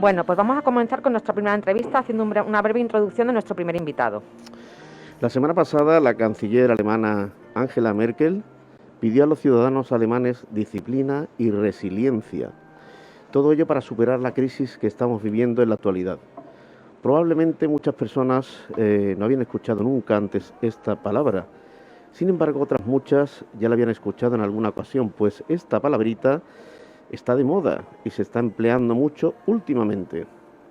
Bueno, pues vamos a comenzar con nuestra primera entrevista haciendo una breve introducción de nuestro primer invitado. La semana pasada, la canciller alemana Angela Merkel pidió a los ciudadanos alemanes disciplina y resiliencia. Todo ello para superar la crisis que estamos viviendo en la actualidad. Probablemente muchas personas no habían escuchado nunca antes esta palabra. Sin embargo, otras muchas ya la habían escuchado en alguna ocasión, pues esta palabrita está de moda y se está empleando mucho últimamente.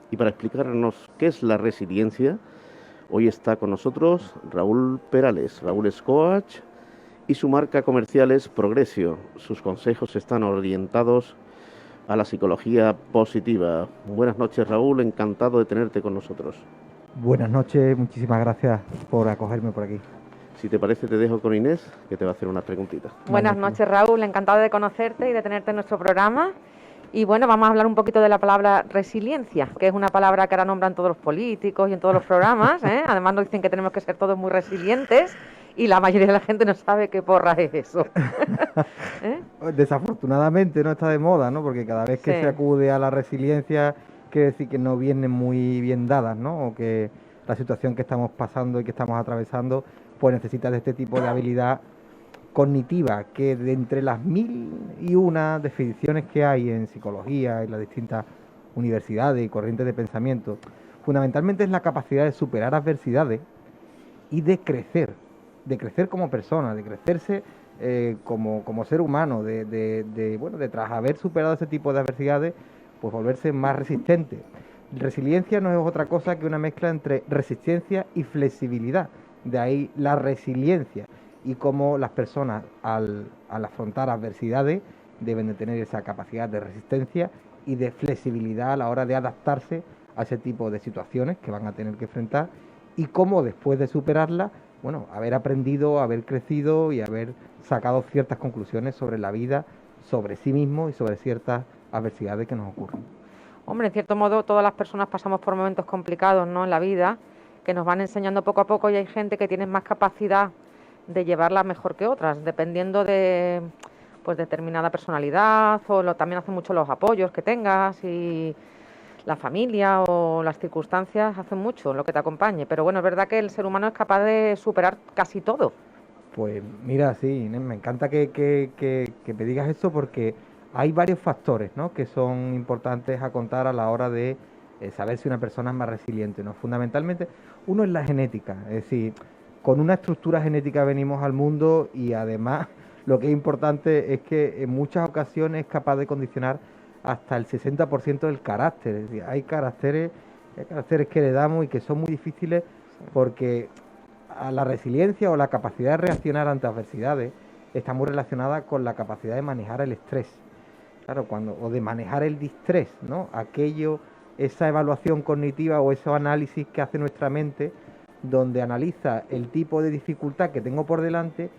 Y para explicarnos qué es la resiliencia, hoy está con nosotros Raúl Perales. Raúl es coach y su marca comercial es Progresio. Sus consejos están orientados a la psicología positiva. Buenas noches, Raúl, encantado de tenerte con nosotros. Buenas noches, muchísimas gracias por acogerme por aquí. Si te parece, te dejo con Inés, que te va a hacer unas preguntitas. Buenas noches, Raúl, encantado de conocerte y de tenerte en nuestro programa. Y bueno, vamos a hablar un poquito de la palabra resiliencia, que es una palabra que ahora nombran todos los políticos y en todos los programas, ¿eh? Además nos dicen que tenemos que ser todos muy resilientes y la mayoría de la gente no sabe qué porra es eso. ¿Eh? Desafortunadamente no está de moda, ¿no? Porque cada vez que se acude a la resiliencia quiere decir que no vienen muy bien dadas, ¿no? O que la situación que estamos pasando y que estamos atravesando pues necesita de este tipo de habilidad cognitiva, que de entre las 1001 definiciones que hay en psicología y las distintas universidades y corrientes de pensamiento, fundamentalmente es la capacidad de superar adversidades y de crecer como persona, de crecerse como ser humano, de tras haber superado ese tipo de adversidades, pues volverse más resistente. Resiliencia no es otra cosa que una mezcla entre resistencia y flexibilidad, de ahí la resiliencia, y cómo las personas al afrontar adversidades deben de tener esa capacidad de resistencia y de flexibilidad a la hora de adaptarse a ese tipo de situaciones que van a tener que enfrentar, y cómo después de superarlas, bueno, haber aprendido, haber crecido y haber sacado ciertas conclusiones sobre la vida, sobre sí mismo y sobre ciertas adversidades que nos ocurren. Hombre, en cierto modo todas las personas pasamos por momentos complicados, ¿no?, en la vida, que nos van enseñando poco a poco, y hay gente que tiene más capacidad de llevarla mejor que otras, dependiendo de pues determinada personalidad, o también hace mucho los apoyos que tengas, y la familia o las circunstancias hacen mucho lo que te acompañe. Pero bueno, es verdad que el ser humano es capaz de superar casi todo. Pues mira, sí, Inés, me encanta que me digas esto, porque hay varios factores, ¿no?, que son importantes a contar a la hora de saber si una persona es más resiliente, ¿no? Fundamentalmente, uno es la genética, es decir, con una estructura genética venimos al mundo, y además lo que es importante es que en muchas ocasiones es capaz de condicionar hasta el 60% del carácter. Es decir, hay caracteres que heredamos y que son muy difíciles, porque a la resiliencia o la capacidad de reaccionar ante adversidades está muy relacionada con la capacidad de manejar el estrés. Claro, o de manejar el distrés, ¿no? Esa evaluación cognitiva o ese análisis que hace nuestra mente, donde analiza el tipo de dificultad que tengo por delante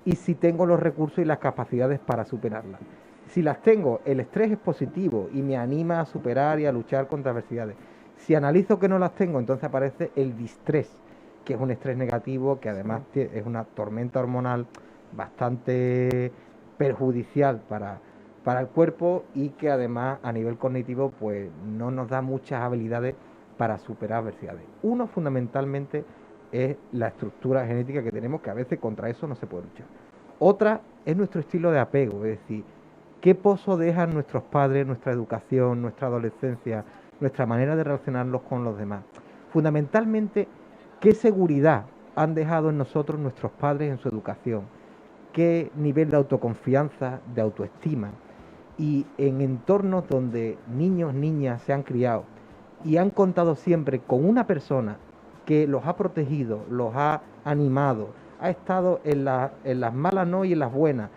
y si tengo los recursos y las capacidades para superarla. Si las tengo, el estrés es positivo y me anima a superar y a luchar contra adversidades. Si analizo que no las tengo, entonces aparece el distrés, que es un estrés negativo, que además es una tormenta hormonal bastante perjudicial para el cuerpo, y que además a nivel cognitivo pues no nos da muchas habilidades para superar adversidades. Uno, fundamentalmente, es la estructura genética que tenemos, que a veces contra eso no se puede luchar. Otra es nuestro estilo de apego, es decir, qué pozo dejan nuestros padres, nuestra educación, nuestra adolescencia, nuestra manera de relacionarnos con los demás. Fundamentalmente, qué seguridad han dejado en nosotros nuestros padres en su educación, qué nivel de autoconfianza, de autoestima, y en entornos donde niños, niñas se han criado y han contado siempre con una persona que los ha protegido, los ha animado, ha estado en las malas no y en las buenas.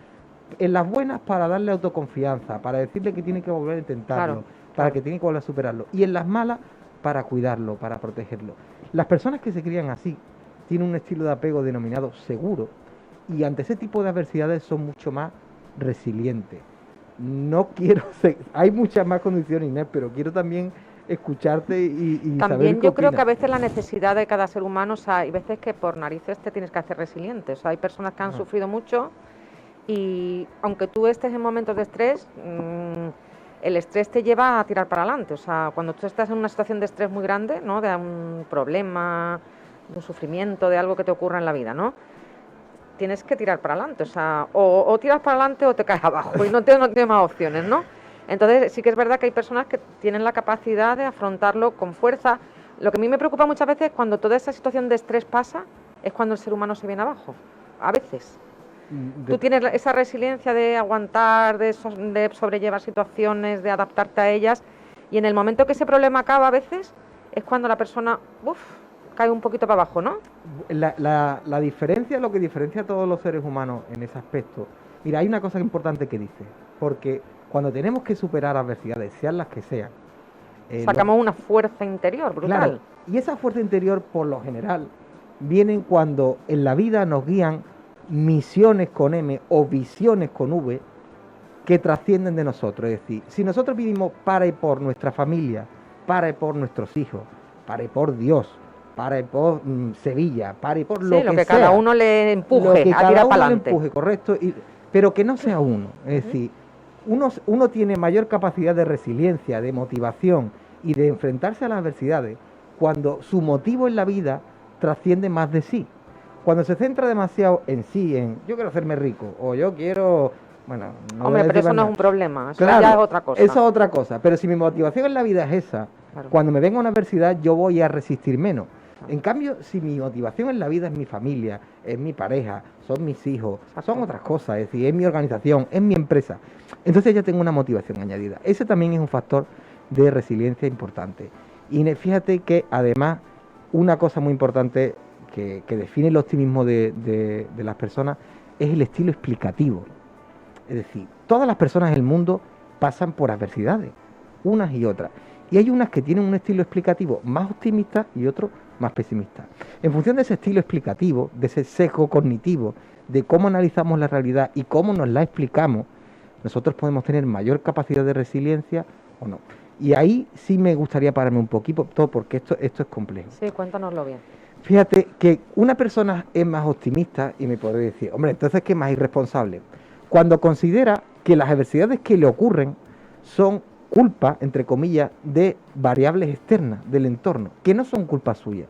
En las buenas para darle autoconfianza, para decirle que tiene que volver a intentarlo, para que tiene que volver a superarlo. Y en las malas para cuidarlo, para protegerlo. Las personas que se crían así tienen un estilo de apego denominado seguro, y ante ese tipo de adversidades son mucho más resilientes. No quiero hay muchas más condiciones, Inés, pero quiero también escucharte y también saber qué yo creo opinas. que a veces la necesidad de cada ser humano, o sea, hay veces que por narices te tienes que hacer resiliente. O sea, hay personas que han sufrido mucho, y aunque tú estés en momentos de estrés, el estrés te lleva a tirar para adelante. O sea, cuando tú estás en una situación de estrés muy grande, ¿no? De un problema, de un sufrimiento, de algo que te ocurra en la vida, ¿no? Tienes que tirar para adelante. O sea, o tiras para adelante o te caes abajo y no tienes más opciones, ¿no? Entonces sí que es verdad que hay personas que tienen la capacidad de afrontarlo con fuerza. Lo que a mí me preocupa muchas veces cuando toda esa situación de estrés pasa, es cuando el ser humano se viene abajo. A veces. Tú tienes esa resiliencia de aguantar, de sobrellevar situaciones, de adaptarte a ellas, y en el momento que ese problema acaba a veces, es cuando la persona cae un poquito para abajo, ¿no? La diferencia, lo que diferencia a todos los seres humanos en ese aspecto, mira, hay una cosa importante que dice, porque cuando tenemos que superar adversidades, sean las que sean, sacamos una fuerza interior brutal. Claro, y esa fuerza interior, por lo general, vienen cuando en la vida nos guían misiones con M o visiones con V que trascienden de nosotros. Es decir, si nosotros vivimos para y por nuestra familia, para y por nuestros hijos, para y por Dios, para y por Sevilla, para y por lo que sea, cada uno le empuje a tirar para adelante. Correcto, pero que no sea uno. Es decir, uno tiene mayor capacidad de resiliencia, de motivación y de enfrentarse a las adversidades cuando su motivo en la vida trasciende más de sí. Cuando se centra demasiado en sí, en yo quiero hacerme rico, o yo quiero... Bueno, no hombre, pero eso no es un problema, eso claro, ya es otra cosa. Eso es otra cosa, pero si mi motivación en la vida es esa, claro, cuando me venga una adversidad yo voy a resistir menos. Claro. En cambio, si mi motivación en la vida es mi familia, es mi pareja, son mis hijos, son otras cosas, es decir, es mi organización, es mi empresa, entonces ya tengo una motivación añadida. Ese también es un factor de resiliencia importante. Y fíjate que además una cosa muy importante que define el optimismo de las personas es el estilo explicativo. Es decir, todas las personas en el mundo pasan por adversidades, unas y otras. Y hay unas que tienen un estilo explicativo más optimista y otros más pesimista. En función de ese estilo explicativo, de ese sesgo cognitivo, de cómo analizamos la realidad y cómo nos la explicamos, nosotros podemos tener mayor capacidad de resiliencia o no. Y ahí sí me gustaría pararme un poquito, porque esto es complejo. Sí, cuéntanoslo bien. Fíjate que una persona es más optimista y me podría decir, hombre, entonces ¿qué más irresponsable? Cuando considera que las adversidades que le ocurren son culpa, entre comillas, de variables externas del entorno, que no son culpa suya.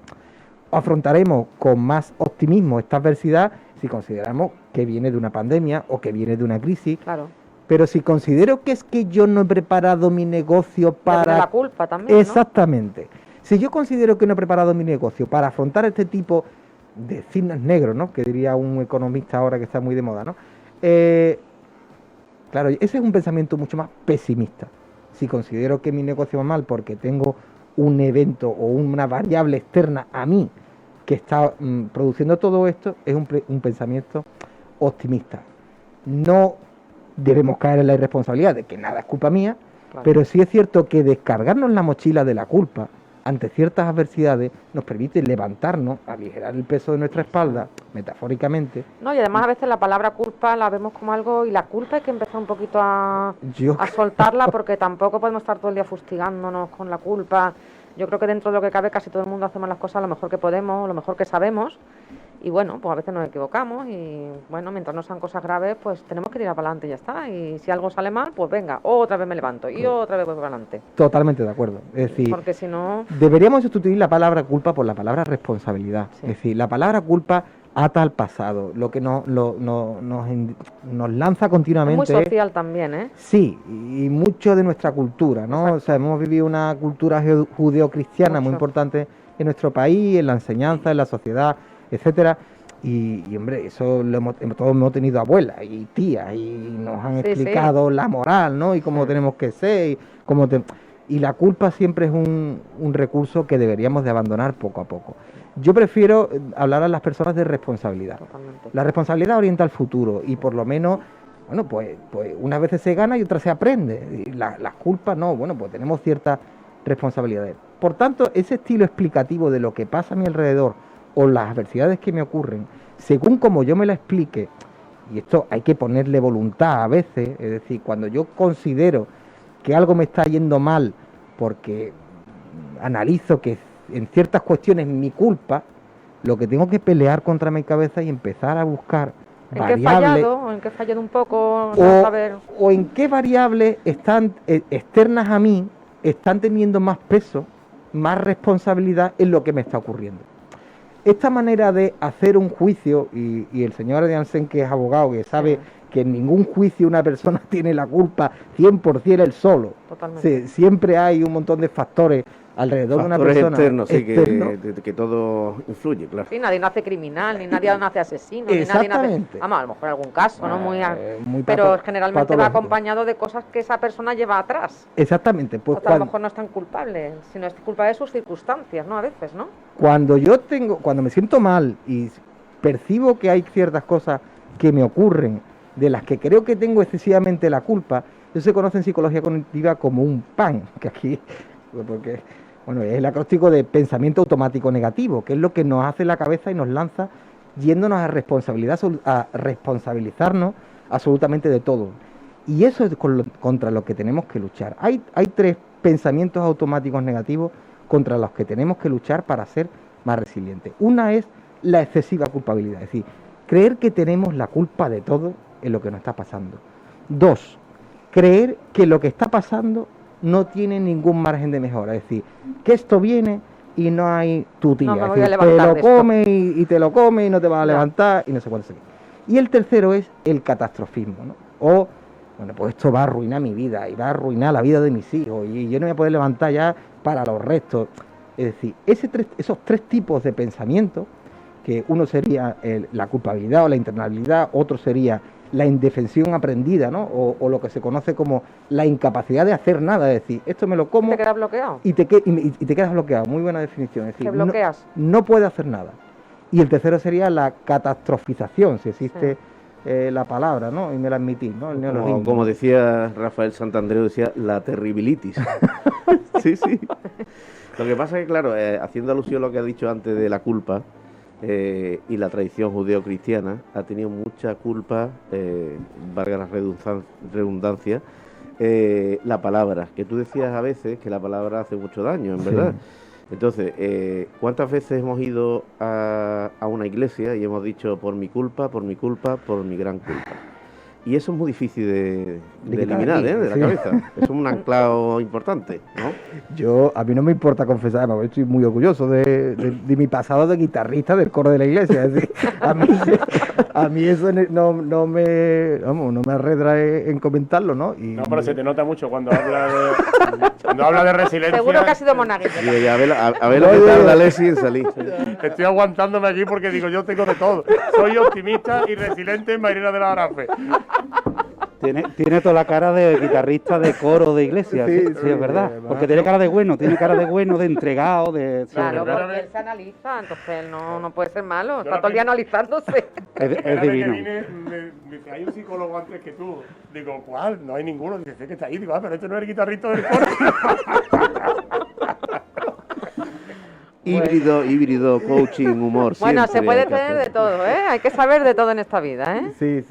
Afrontaremos con más optimismo esta adversidad si consideramos que viene de una pandemia o que viene de una crisis. Claro. Pero si considero que es que yo no he preparado mi negocio para... la culpa también, exactamente. ¿No? Si yo considero que no he preparado mi negocio para afrontar este tipo de cisnes negros, ¿no? Que diría un economista ahora que está muy de moda, ¿no? Claro, ese es un pensamiento mucho más pesimista. Si considero que mi negocio va mal porque tengo un evento o una variable externa a mí que está produciendo todo esto, es un pensamiento optimista. No debemos caer en la irresponsabilidad de que nada es culpa mía, claro, pero sí es cierto que descargarnos la mochila de la culpa ante ciertas adversidades nos permite levantarnos, aligerar el peso de nuestra espalda, metafóricamente. No, y además a veces la palabra culpa la vemos como algo, y la culpa hay que empezar un poquito a soltarla, porque tampoco podemos estar todo el día fustigándonos con la culpa. Yo creo que dentro de lo que cabe casi todo el mundo hacemos las cosas lo mejor que podemos, lo mejor que sabemos, y bueno, pues a veces nos equivocamos y bueno, mientras no sean cosas graves, pues tenemos que tirar para adelante y ya está. Y si algo sale mal, pues venga, otra vez me levanto y otra vez voy para adelante. Totalmente de acuerdo. Es decir, porque si no... deberíamos sustituir la palabra culpa por la palabra responsabilidad. Sí. Es decir, la palabra culpa ata al pasado, lo que nos lanza continuamente. Es muy social también, ¿eh? Sí, y mucho de nuestra cultura, ¿no? Exacto. O sea, hemos vivido una cultura judeocristiana muy importante en nuestro país, en la enseñanza, en la sociedad, etcétera, y hombre, eso todos hemos tenido abuelas y tías y nos han explicado la moral, ¿no? Y cómo tenemos que ser y la culpa siempre es un recurso que deberíamos de abandonar poco a poco. Yo prefiero hablar a las personas de responsabilidad. Totalmente. La responsabilidad orienta al futuro y por lo menos, bueno, pues unas veces se gana y otras se aprende. Y las culpas no, bueno, pues tenemos ciertas responsabilidades. Por tanto, ese estilo explicativo de lo que pasa a mi alrededor o las adversidades que me ocurren, según como yo me la explique, y esto hay que ponerle voluntad a veces, es decir, cuando yo considero que algo me está yendo mal porque analizo que en ciertas cuestiones mi culpa, lo que tengo que pelear contra mi cabeza y empezar a buscar ¿En qué he fallado? ¿En qué he fallado un poco? O en qué variables están externas a mí están teniendo más peso, más responsabilidad en lo que me está ocurriendo. Esta manera de hacer un juicio, y el señor Adriansen, que es abogado, que sabe que en ningún juicio una persona tiene la culpa 100% él solo. Totalmente. Siempre hay un montón de factores alrededor de una persona. Externos, sí, que todo influye, claro. Sí, nadie nace criminal, ni nadie nace asesino, ni nadie nace... Vamos, a lo mejor algún caso, ¿no? Pero generalmente va acompañado de cosas que esa persona lleva atrás. Exactamente. Pues a lo mejor no es tan culpable, sino es culpa de sus circunstancias, ¿no? A veces, ¿no? Cuando me siento mal y percibo que hay ciertas cosas que me ocurren, de las que creo que tengo excesivamente la culpa, eso se conoce en psicología cognitiva como un PAN, que aquí, porque, bueno, es el acróstico de pensamiento automático negativo, que es lo que nos hace la cabeza y nos lanza yéndonos a responsabilizarnos absolutamente de todo. Y eso es contra lo que tenemos que luchar. Hay 3 pensamientos automáticos negativos contra los que tenemos que luchar para ser más resilientes. Una es la excesiva culpabilidad, es decir, creer que tenemos la culpa de todo en lo que nos está pasando. 2, creer que lo que está pasando no tiene ningún margen de mejora, es decir, que esto viene y no hay tutía, no, es decir, te lo come y te lo come y no te vas a levantar y no sé cuánto. Y el tercero es el catastrofismo, ¿no? O, bueno, pues esto va a arruinar mi vida y va a arruinar la vida de mis hijos y yo no me voy a poder levantar ya para los restos. Es decir, esos 3 tipos de pensamiento, que uno sería la culpabilidad o la internalidad, otro sería la indefensión aprendida, ¿no? O lo que se conoce como la incapacidad de hacer nada, es decir, esto me lo como... Te quedas bloqueado. Y te quedas bloqueado, muy buena definición. Es decir, te bloqueas. No puedes hacer nada. Y el tercero sería la catastrofización, si existe la palabra, ¿no? Y me la admitís, ¿no? El neologismo. Como decía Rafael Santandreu, decía la terribilitis. Sí. Lo que pasa es que, claro, haciendo alusión a lo que ha dicho antes de la culpa, y la tradición judeo-cristiana ha tenido mucha culpa, valga la redundancia, la palabra, que tú decías a veces que la palabra hace mucho daño, en verdad. Entonces, ¿cuántas veces hemos ido a una iglesia y hemos dicho por mi culpa, por mi gran culpa? Y eso es muy difícil de eliminar, de la cabeza. Es un anclado importante, ¿no? A mí no me importa confesar, además estoy muy orgulloso de mi pasado de guitarrista del coro de la iglesia. Es decir, a mí eso no me arredra en comentarlo, ¿no? No, pero se te nota mucho cuando habla de resiliencia. Seguro que ha sido monaguillo. A ver lo que tarda Alessi en salir. Estoy aguantándome aquí porque digo, yo tengo de todo. Soy optimista y resiliente en Mairena de la Arafe. Tiene toda la cara de guitarrista de coro de iglesia, sí, es verdad. Porque tiene cara de bueno, de entregado, de... Claro, porque él se analiza, entonces él no puede ser malo, está todo el día analizándose. Es divino. Me dice, hay un psicólogo antes que tú. Digo, ¿cuál? No hay ninguno. Dice, sé que está ahí. Digo, pero este no es el guitarrista del coro. Híbrido, coaching, humor. Bueno, se puede tener de todo, ¿eh? Hay que saber de todo en esta vida, ¿eh? Sí.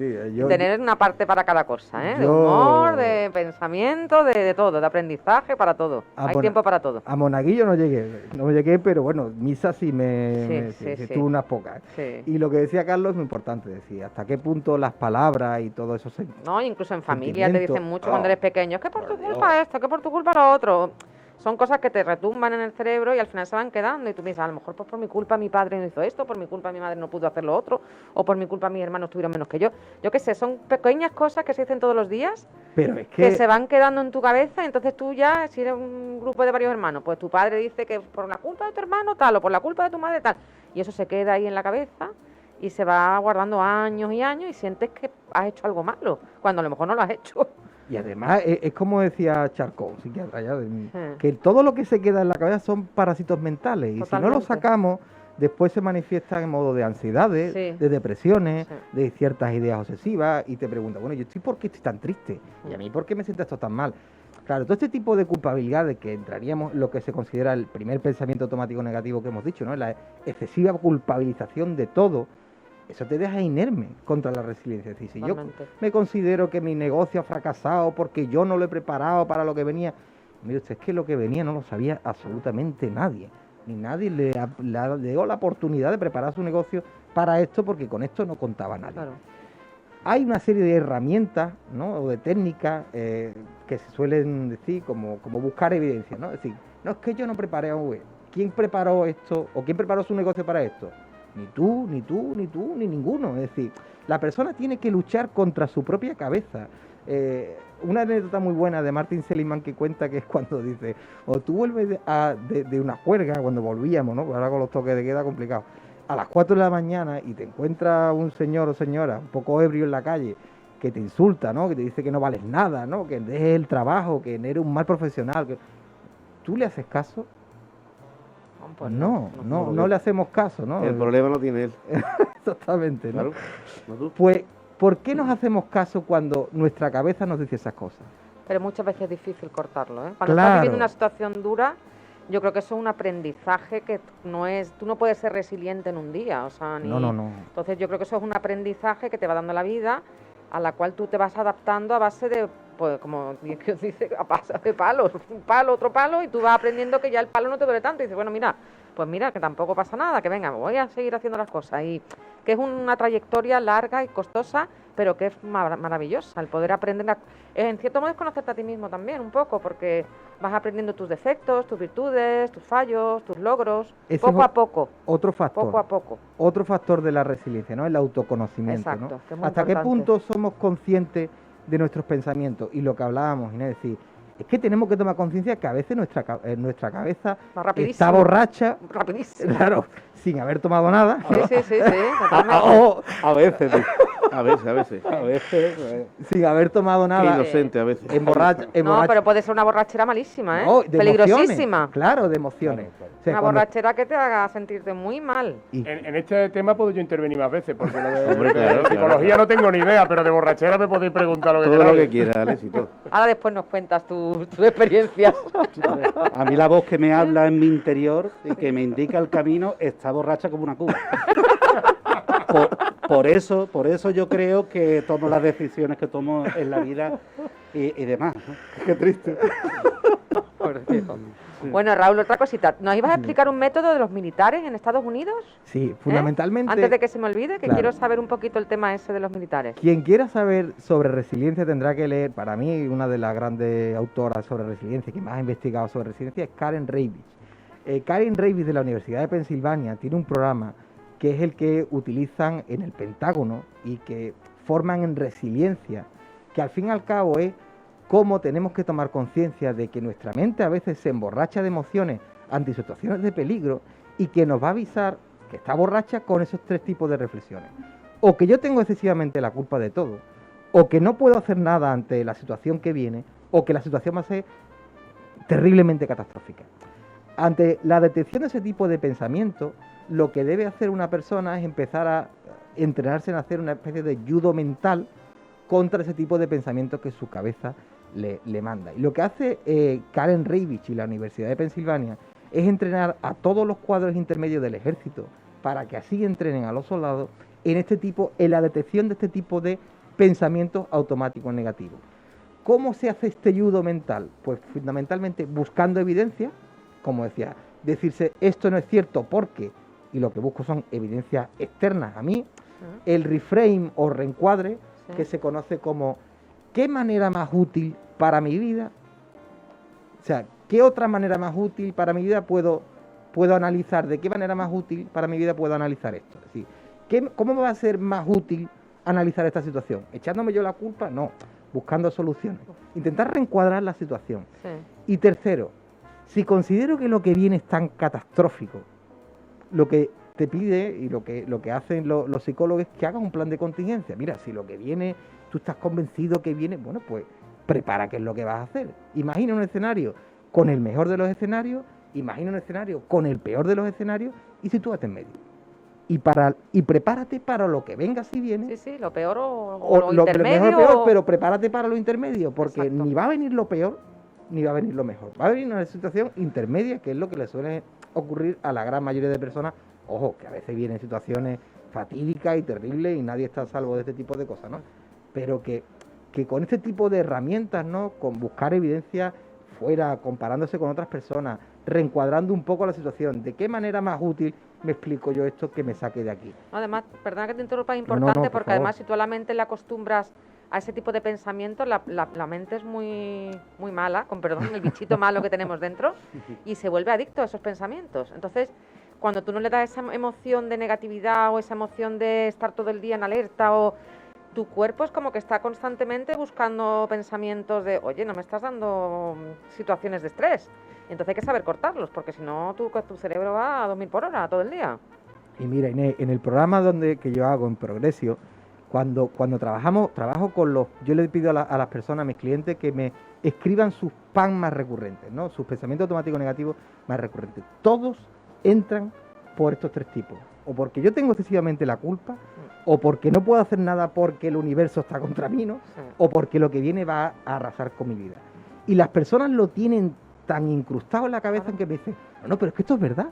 Tener una parte para cada cosa, ¿eh? De humor, de pensamiento, de todo, de aprendizaje, para todo. Hay tiempo para todo. A monaguillo no llegué, pero bueno, misa sí tuve unas pocas. Sí. Y lo que decía Carlos es muy importante, decir, hasta qué punto las palabras y todo eso No, incluso en familia te dicen mucho cuando eres pequeño, es que por tu culpa esto, que por tu culpa lo otro. Son cosas que te retumban en el cerebro y al final se van quedando y tú piensas, a lo mejor pues por mi culpa mi padre no hizo esto, por mi culpa mi madre no pudo hacer lo otro, o por mi culpa mis hermanos tuvieron menos que yo. Yo qué sé, son pequeñas cosas que se dicen todos los días, pero es que se van quedando en tu cabeza y entonces tú ya, si eres un grupo de varios hermanos, pues tu padre dice que por la culpa de tu hermano tal, o por la culpa de tu madre tal, y eso se queda ahí en la cabeza y se va guardando años y años y sientes que has hecho algo malo, cuando a lo mejor no lo has hecho. Y además es como decía Charcot, psiquiatra, que todo lo que se queda en la cabeza son parásitos mentales. Y Totalmente. si no lo sacamos, después se manifiestan en modo de ansiedades, de depresiones, de ciertas ideas obsesivas. Y te preguntas, bueno, ¿por qué estoy tan triste? ¿Y a mí por qué me siento esto tan mal? Claro, todo este tipo de culpabilidad de que entraríamos en lo que se considera el primer pensamiento automático negativo que hemos dicho, ¿no? La excesiva culpabilización de todo. Eso te deja inerme contra la resiliencia. Es decir, si yo me considero que mi negocio ha fracasado porque yo no lo he preparado para lo que venía, mire usted, es que lo que venía no lo sabía absolutamente nadie. Ni nadie le dio la oportunidad de preparar su negocio para esto porque con esto no contaba nadie. Claro. hay una serie de herramientas, ¿no? O de técnicas que se suelen decir como buscar evidencia, ¿no? Es decir, no es que yo no preparé a un... ¿Quién preparó esto o quién preparó su negocio para esto? Ni tú, ni tú, ni tú, ni ninguno. Es decir, la persona tiene que luchar contra su propia cabeza. Una anécdota muy buena de Martin Seligman que cuenta que es cuando dice, o tú vuelves de una juerga, cuando volvíamos, ¿no? Ahora con los toques de queda complicado, a las 4 de la mañana y te encuentras un señor o señora un poco ebrio en la calle que te insulta, ¿no? Que te dice que no vales nada, ¿no? Que dejes el trabajo, que eres un mal profesional. ¿Tú le haces caso? Pues no le hacemos caso, ¿no? El problema lo tiene él. Exactamente, ¿no? Claro, no tú. Pues, ¿por qué nos hacemos caso cuando nuestra cabeza nos dice esas cosas? Pero muchas veces es difícil cortarlo, ¿eh? Cuando Claro. estás viviendo una situación dura, yo creo que eso es un aprendizaje que no es... Tú no puedes ser resiliente en un día, o sea, ni... No. Entonces yo creo que eso es un aprendizaje que te va dando la vida, a la cual tú te vas adaptando a base de, pues como Dios dice, a base de palos, un palo, otro palo, y tú vas aprendiendo que ya el palo no te duele tanto, y dices, bueno, mira, pues mira, que tampoco pasa nada, que venga, voy a seguir haciendo las cosas, y que es una trayectoria larga y costosa, pero que es maravillosa, el poder aprender, en cierto modo es conocerte a ti mismo también, un poco, porque vas aprendiendo tus defectos, tus virtudes, tus fallos, tus logros, poco a poco. Otro factor. Poco a poco. Otro factor de la resiliencia, ¿no? El autoconocimiento, Exacto, ¿no? que es muy ¿Hasta qué importante. punto somos conscientes de nuestros pensamientos? Y lo que hablábamos, Inés, es decir, es que tenemos que tomar conciencia que a veces nuestra cabeza Va rapidísimo. está borracha, Rapidísimo. claro, sin haber tomado nada. Sí, totalmente. O A veces, sí. A veces. A veces. sin haber tomado nada. Inocente a veces. No, pero puede ser una borrachera malísima, ¿eh? No, de Peligrosísima. emociones, claro, de emociones. Claro. O sea, Una cuando- borrachera que te haga sentirte muy mal. En este tema puedo yo intervenir más veces, porque lo de, Hombre, claro, de psicología no tengo ni idea, pero de borrachera me podéis preguntar lo que Todo lo queráis. que quieras, Alex, y todo. Ahora después nos cuentas tus experiencias. A mí la voz que me habla en mi interior y que me indica el camino está borracha como una cuba. Por eso yo creo que tomo las decisiones que tomo en la vida y demás, ¿no? Qué triste. Bueno, Raúl, otra cosita. ¿Nos ibas a explicar un método de los militares en Estados Unidos? Sí, fundamentalmente. Antes de que se me olvide, que Claro. quiero saber un poquito el tema ese de los militares. Quien quiera saber sobre resiliencia tendrá que leer, para mí, una de las grandes autoras sobre resiliencia, que más ha investigado sobre resiliencia, es Karen Reivich. Karen Reivich de la Universidad de Pensilvania tiene un programa que es el que utilizan en el Pentágono y que forman en resiliencia, que al fin y al cabo es cómo tenemos que tomar conciencia de que nuestra mente a veces se emborracha de emociones ante situaciones de peligro y que nos va a avisar que está borracha con esos 3 tipos de reflexiones. O que yo tengo excesivamente la culpa de todo, o que no puedo hacer nada ante la situación que viene, o que la situación va a ser terriblemente catastrófica. Ante la detección de ese tipo de pensamiento, lo que debe hacer una persona es empezar a entrenarse en hacer una especie de judo mental contra ese tipo de pensamientos que su cabeza le manda. Y lo que hace Karen Reivich y la Universidad de Pensilvania es entrenar a todos los cuadros intermedios del ejército para que así entrenen a los soldados en la detección de este tipo de pensamientos automáticos negativos. ¿Cómo se hace este judo mental? Pues fundamentalmente buscando evidencia, como decía, decirse esto no es cierto porque, y lo que busco son evidencias externas a mí, el reframe o reencuadre, que se conoce como ¿qué manera más útil para mi vida? O sea, ¿qué otra manera más útil para mi vida puedo analizar? ¿De qué manera más útil para mi vida puedo analizar esto? Es decir, ¿cómo me va a ser más útil analizar esta situación? ¿Echándome yo la culpa? No, buscando soluciones. Intentar reencuadrar la situación. Sí. Y tercero, si considero que lo que viene es tan catastrófico, lo que te pide y lo que hacen los psicólogos es que hagas un plan de contingencia. Mira, si lo que viene, tú estás convencido que viene, bueno, pues prepara qué es lo que vas a hacer. Imagina un escenario con el mejor de los escenarios, imagina un escenario con el peor de los escenarios y sitúate en medio. Y prepárate para lo que venga si viene. Sí, lo peor o O lo lo intermedio. mejor peor, pero prepárate para lo intermedio, porque Exacto. ni va a venir lo peor, ni va a venir lo mejor. Va a venir una situación intermedia, que es lo que le suele ocurrir a la gran mayoría de personas. Ojo, que a veces vienen situaciones fatídicas y terribles y nadie está a salvo de este tipo de cosas, ¿no? Pero que con este tipo de herramientas, ¿no? Con buscar evidencia fuera, comparándose con otras personas, reencuadrando un poco la situación, de qué manera más útil me explico yo esto que me saque de aquí? Además, perdona que te interrumpa, es No, importante por porque favor. además si tú a la mente le acostumbras a ese tipo de pensamientos, la mente es muy, muy mala, con perdón, el bichito malo que tenemos dentro, y se vuelve adicto a esos pensamientos. Entonces, cuando tú no le das esa emoción de negatividad o esa emoción de estar todo el día en alerta, o tu cuerpo es como que está constantemente buscando pensamientos de, oye, no me estás dando situaciones de estrés. Y entonces hay que saber cortarlos, porque si no, tu cerebro va a 2000 por hora todo el día. Y mira, Inés, en el programa que yo hago en Progresio, cuando trabajo con yo le pido a las personas, a mis clientes, que me escriban sus PAN más recurrentes, ¿no? Sus pensamientos automáticos negativos más recurrentes. Todos entran por estos 3 tipos. O porque yo tengo excesivamente la culpa, o porque no puedo hacer nada porque el universo está contra mí, ¿no? Sí. O porque lo que viene va a arrasar con mi vida. Y las personas lo tienen tan incrustado en la cabeza Claro. que me dicen, no, pero es que esto es verdad.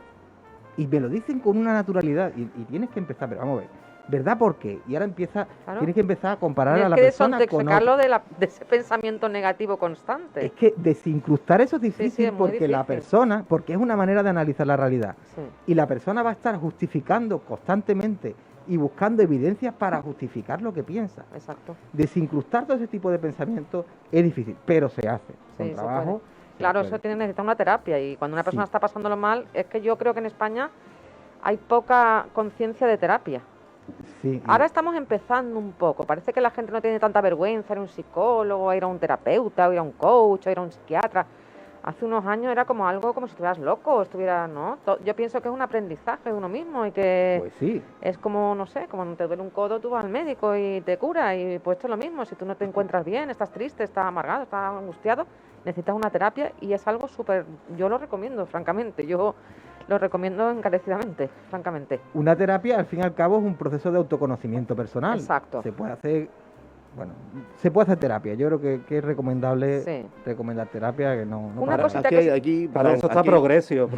Y me lo dicen con una naturalidad. Y tienes que empezar, pero vamos a ver, ¿verdad por qué? Y ahora Claro. tienes que empezar a comparar Tienes a la que persona con desintoxicarlo otra. de ese pensamiento negativo constante. Es que desincrustar eso es difícil es muy porque la difícil. persona, porque es una manera de analizar la realidad. Sí. Y la persona va a estar justificando constantemente y buscando evidencias para justificar lo que piensa. Exacto. Desincrustar todo ese tipo de pensamientos es difícil, pero se hace. Con Sí, se trabajo. puede. se Claro, puede. eso necesita una terapia, y cuando una persona Sí. está pasándolo mal, es que yo creo que en España hay poca conciencia de terapia. Sí, Ahora estamos empezando un poco, parece que la gente no tiene tanta vergüenza ir a un psicólogo, a ir a un terapeuta, o ir a un coach, o ir a un psiquiatra. Hace unos años era como algo como si estuvieras loco, ¿no? Yo pienso que es un aprendizaje de uno mismo y que pues sí. es como, no sé, como te duele un codo, tú vas al médico y te cura. Y pues esto es lo mismo, si tú no te encuentras bien, estás triste, estás amargado, estás angustiado, necesitas una terapia, y es algo súper, yo lo recomiendo, francamente, yo lo recomiendo encarecidamente, francamente. Una terapia, al fin y al cabo, es un proceso de autoconocimiento personal. Exacto. Se puede hacer, se puede hacer terapia. Yo creo que es recomendable Sí. recomendar terapia, que no Una para cosita nada. Aquí, Para perdón, eso está aquí- Progresio,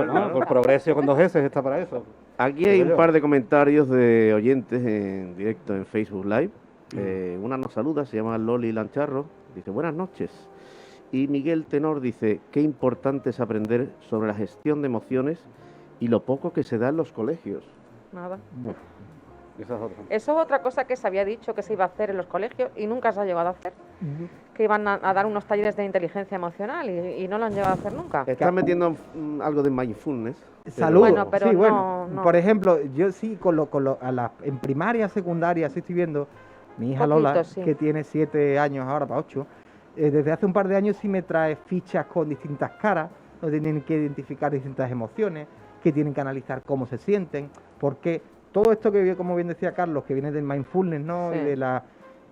¿no? Claro. Por Progresio con 2 S está para eso. Aquí hay Digo un yo. par de comentarios de oyentes en directo en Facebook Live. Una nos saluda, se llama Loli Lancharro, dice buenas noches. Y Miguel Tenor dice, qué importante es aprender sobre la gestión de emociones y lo poco que se da en los colegios. Nada. Esa es otra. Eso es otra cosa que se había dicho que se iba a hacer en los colegios y nunca se ha llegado a hacer. Que iban a dar unos talleres de inteligencia emocional y no lo han llegado a hacer nunca. Están metiendo algo de mindfulness. Salud. Bueno, pero sí, no, bueno. no. Por ejemplo, yo sí, en primaria, secundaria, sí estoy viendo, mi hija Poquito, Lola, sí. que tiene 7 años ahora, para 8, desde hace un par de años sí me trae fichas con distintas caras, donde tienen que identificar distintas emociones, que tienen que analizar cómo se sienten, porque todo esto que, como bien decía Carlos, que viene del mindfulness, ¿no? Sí. Y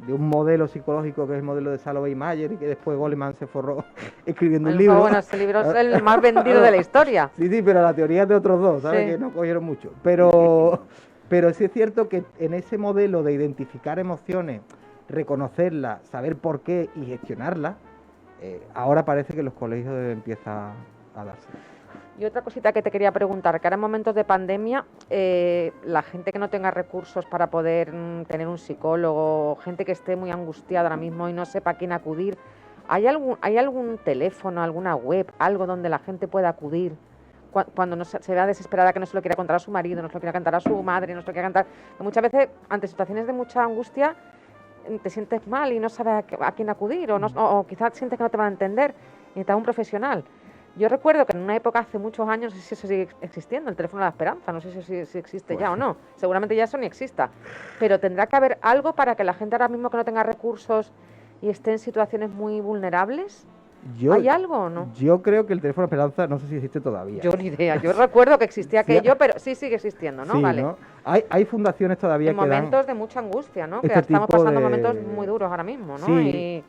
de un modelo psicológico que es el modelo de Salovey Mayer, y que después Goleman se forró escribiendo un libro. Bueno, ese libro es el más vendido de la historia. Sí, pero la teoría es de otros dos, ¿sabes? Sí. Que no cogieron mucho. Pero sí es cierto que en ese modelo de identificar emociones, reconocerlas, saber por qué y gestionarlas, ahora parece que los colegios empieza a darse. Y otra cosita que te quería preguntar, que ahora en momentos de pandemia, la gente que no tenga recursos para poder tener un psicólogo, gente que esté muy angustiada ahora mismo y no sepa a quién acudir, ¿hay algún teléfono, alguna web, algo donde la gente pueda acudir cuando no se vea desesperada, que no se lo quiera contar a su marido, no se lo quiera contar a su madre, no se lo quiera contar? Que muchas veces, ante situaciones de mucha angustia, te sientes mal y no sabes a quién acudir, o quizás sientes que no te van a entender y necesitas un profesional. Yo recuerdo que en una época, hace muchos años, no sé si eso sigue existiendo, el teléfono de la esperanza, no sé si existe ya o no, seguramente ya eso ni exista, pero tendrá que haber algo para que la gente ahora mismo que no tenga recursos y esté en situaciones muy vulnerables. ¿Hay algo o no? Yo creo que el teléfono de esperanza no sé si existe todavía. Yo ni idea, yo recuerdo que existía aquello, pero sí sigue existiendo, ¿no? Sí, Vale. ¿no? Hay fundaciones todavía En que dan... momentos de mucha angustia, ¿no? Que este estamos tipo pasando de- momentos muy duros ahora mismo, ¿no? Sí. Y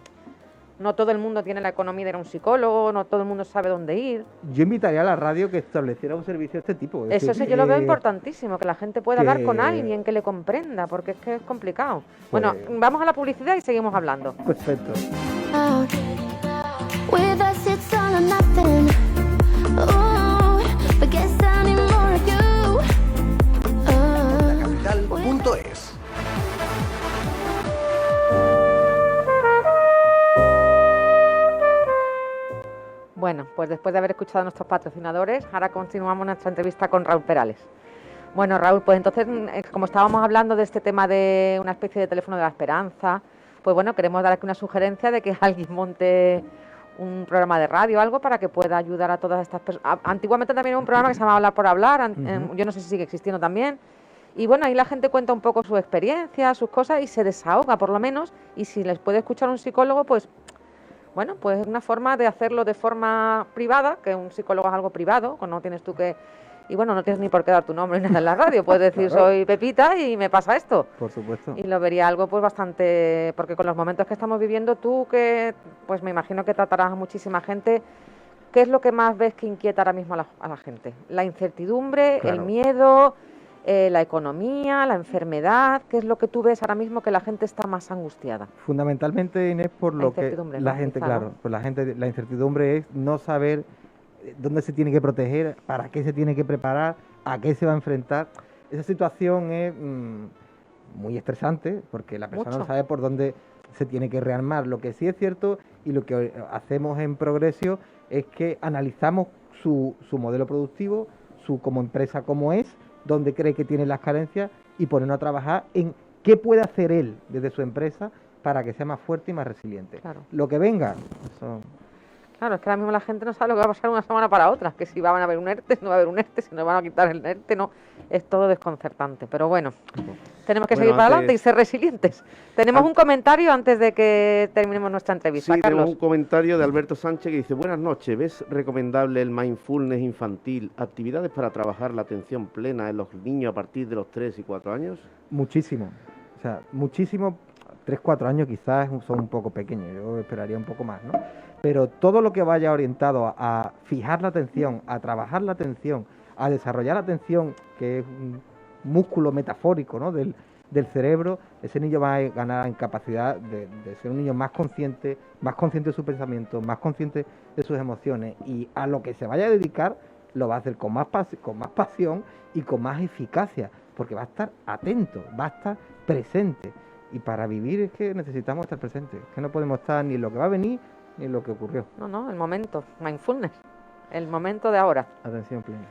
no todo el mundo tiene la economía de ir a un psicólogo, no todo el mundo sabe dónde ir. Yo invitaría a la radio que estableciera un servicio de este tipo. Es Eso decir, sí, yo lo veo importantísimo, que la gente pueda hablar con que- alguien que le comprenda, porque es que es complicado. Pues- Bueno, vamos a la publicidad y seguimos hablando. Perfecto. out. With us, it's all or nothing. Ooh, but guess I need more of you. Capital.es. Bueno, pues después de haber escuchado a nuestros patrocinadores, ahora continuamos nuestra entrevista con Raúl Perales. Bueno, Raúl, pues entonces, como estábamos hablando de este tema de una especie de teléfono de la esperanza, pues bueno, queremos dar aquí una sugerencia de que alguien monte un programa de radio o algo para que pueda ayudar a todas estas personas. Antiguamente también era un programa que se llamaba Hablar por Hablar, yo no sé si sigue existiendo también. Y bueno, ahí la gente cuenta un poco su experiencia, sus cosas y se desahoga por lo menos. Y si les puede escuchar un psicólogo, pues bueno, pues es una forma de hacerlo de forma privada, que un psicólogo es algo privado, no tienes tú que... Y bueno, no tienes ni por qué dar tu nombre ni nada en la radio, puedes decir Claro. soy Pepita y me pasa esto. Por supuesto. Y lo vería algo pues bastante... Porque con los momentos que estamos viviendo tú, que pues me imagino que tratarás a muchísima gente, ¿qué es lo que más ves que inquieta ahora mismo a la gente? La incertidumbre, Claro. el miedo, la economía, la enfermedad, ¿qué es lo que tú ves ahora mismo que la gente está más angustiada? Fundamentalmente, Inés, por La lo que incertidumbre, la ¿no? gente, Quizá, claro, ¿no? pues la incertidumbre es no saber dónde se tiene que proteger, para qué se tiene que preparar, a qué se va a enfrentar. Esa situación es muy estresante porque la persona no Mucho. sabe por dónde se tiene que rearmar. Lo que sí es cierto y lo que hacemos en Progresio es que analizamos su modelo productivo, su como empresa como es, dónde cree que tiene las carencias y ponernos a trabajar en qué puede hacer él desde su empresa para que sea más fuerte y más resiliente. Claro. Lo que venga, eso, Claro, es que ahora mismo la gente no sabe lo que va a pasar una semana para otra, que si van a haber un ERTE, si no va a haber un ERTE, si nos van a quitar el ERTE, no, es todo desconcertante. Pero bueno, tenemos que Bueno, seguir para adelante y antes- ser resilientes. Tenemos un comentario antes de que terminemos nuestra entrevista, Sí, tenemos Carlos. un comentario de Alberto Sánchez que dice: buenas noches, ¿ves recomendable el mindfulness infantil, actividades para trabajar la atención plena en los niños a partir de los 3 y 4 años? muchísimo. O sea, muchísimo. 3, 4 años quizás son un poco pequeños, yo esperaría un poco más, ¿no? Pero todo lo que vaya orientado a fijar la atención, a trabajar la atención, a desarrollar la atención, que es un músculo metafórico, ¿no? del cerebro, ese niño va a ganar en capacidad de ser un niño más consciente de su pensamiento, más consciente de sus emociones, y a lo que se vaya a dedicar lo va a hacer con más pasión y con más eficacia, porque va a estar atento, va a estar presente. Y para vivir es que necesitamos estar presentes, que no podemos estar ni en lo que va a venir ni en lo que ocurrió. No, el momento, mindfulness, el momento de ahora. Atención plena.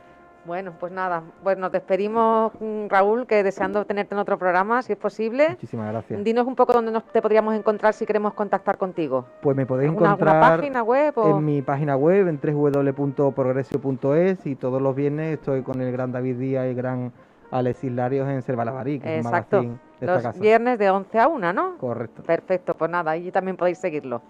Bueno, pues nada, pues nos despedimos, Raúl, que deseando tenerte en otro programa, si es posible. Muchísimas gracias. Dinos un poco dónde te podríamos encontrar si queremos contactar contigo. Pues me podéis ¿Alguna encontrar página web o...? en mi página web, en www.progresio.es, y todos los viernes estoy con el gran David Díaz y el gran Alexis Larios en Servalabarí, que es un Exacto, magazine de esta los casa. viernes de 11 a 1, ¿no? Correcto. Perfecto, pues nada, ahí también podéis seguirlo.